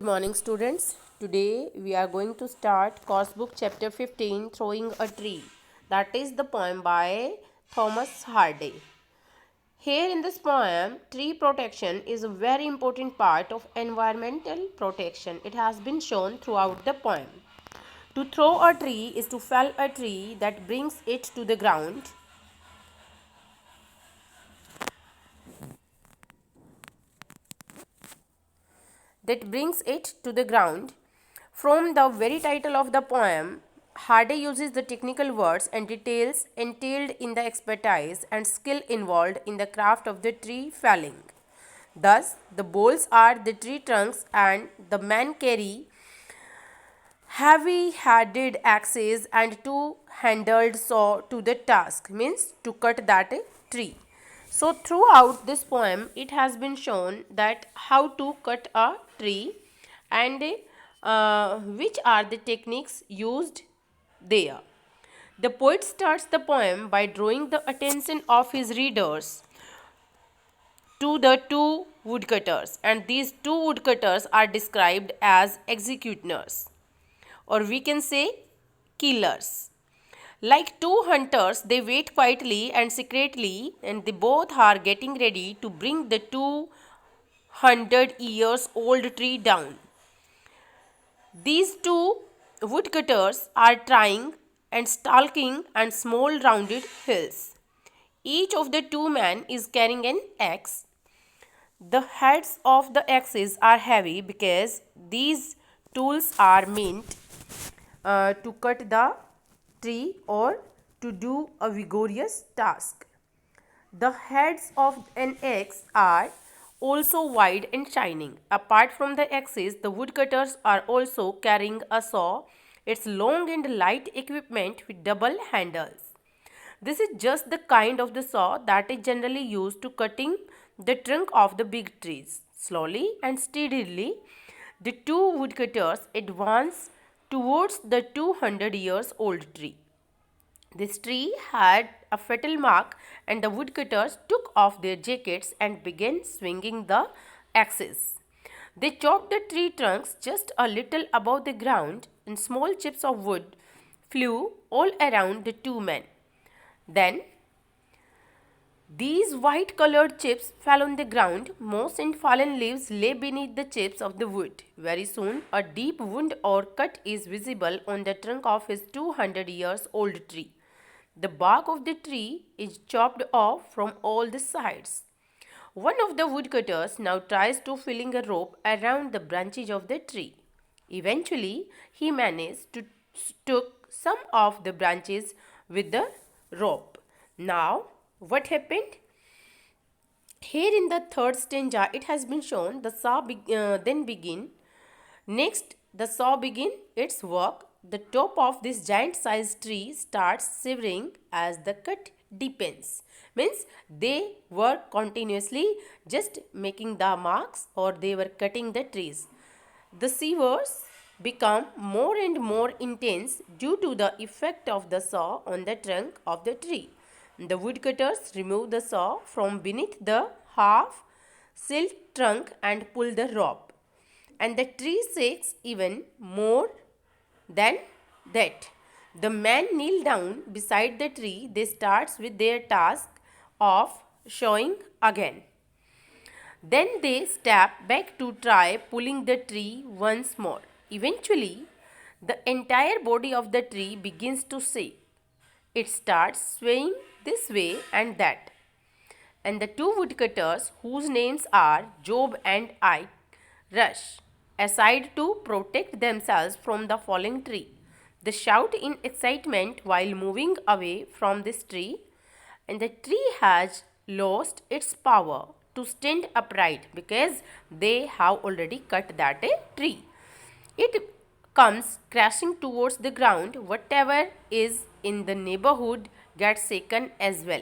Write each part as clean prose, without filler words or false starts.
morning, students. Today we are going to start course book chapter 15, Throwing a Tree. That is the poem by Thomas Hardy. Here in this poem, tree protection is a very important part of environmental protection. It has been shown throughout the poem. To throw a tree is to fell a tree that brings it to the ground. From the very title of the poem, Hardy uses the technical words and details entailed in the expertise and skill involved in the craft of the tree felling. Thus, the boles are the tree trunks and the men carry heavy-headed axes and two-handled saw to the task, means to cut that tree. So throughout this poem, it has been shown that how to cut a tree and which are the techniques used there. The poet starts the poem by drawing the attention of his readers to the two woodcutters, and these two woodcutters are described as executioners, or we can say killers. Like two hunters, they wait quietly and secretly, and they both are getting ready to bring the 200 years old tree down. These two woodcutters are trying and stalking and small rounded hills. Each of the two men is carrying an axe. The heads of the axes are heavy because these tools are meant to cut the tree or to do a vigorous task. The heads of an axe are also wide and shining. Apart from the axes, the woodcutters are also carrying a saw. It's long and light equipment with double handles. This is just the kind of the saw that is generally used to cutting the trunk of the big trees. Slowly and steadily, the two woodcutters advance towards the 200 years old tree. This tree had a fatal mark, and the woodcutters took off their jackets and began swinging the axes. They chopped the tree trunks just a little above the ground, and small chips of wood flew all around the two men. Then these white-colored chips fell on the ground. Moss and fallen leaves lay beneath the chips of the wood. Very soon, a deep wound or cut is visible on the trunk of his 200 years old tree. The bark of the tree is chopped off from all the sides. One of the woodcutters now tries to fling a rope around the branches of the tree. Eventually, he managed to took some of the branches with the rope. Now, what happened? Here in the third stanza, it has been shown the saw then begin. Next, the saw begin its work. The top of this giant-sized tree starts shivering as the cut deepens. Means they were continuously just making the marks, or they were cutting the trees. The shivers become more and more intense due to the effect of the saw on the trunk of the tree. The woodcutters remove the saw from beneath the half-shelled trunk and pull the rope, and the tree shakes even more than that. The men kneel down beside the tree. They start with their task of sawing again. Then they step back to try pulling the tree once more. Eventually, the entire body of the tree begins to shake. It starts swaying this way and that. And the two woodcutters, whose names are Job and Ike, rush aside to protect themselves from the falling tree. They shout in excitement while moving away from this tree, and the tree has lost its power to stand upright because they have already cut that tree. It comes crashing towards the ground. Whatever is in the neighborhood gets shaken as well.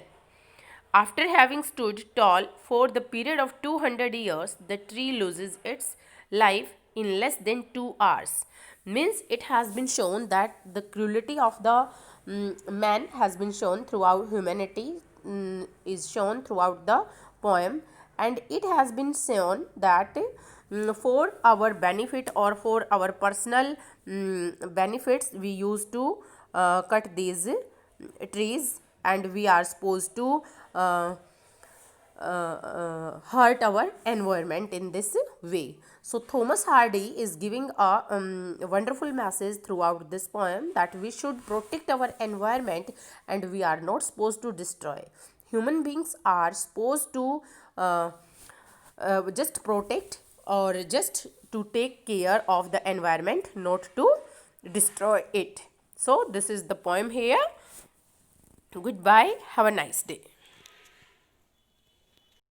After having stood tall for the period of 200 years, the tree loses its life in less than 2 hours. Means it has been shown that the cruelty of the man has been shown throughout humanity, is shown throughout the poem, and it has been shown that for our benefit or for our personal benefits we used to cut these trees, and we are supposed to hurt our environment in this way. So Thomas Hardy is giving a wonderful message throughout this poem that we should protect our environment and we are not supposed to destroy. Human beings are supposed to just protect or just to take care of the environment, not to destroy it. So this is the poem here. Goodbye. Have a nice day.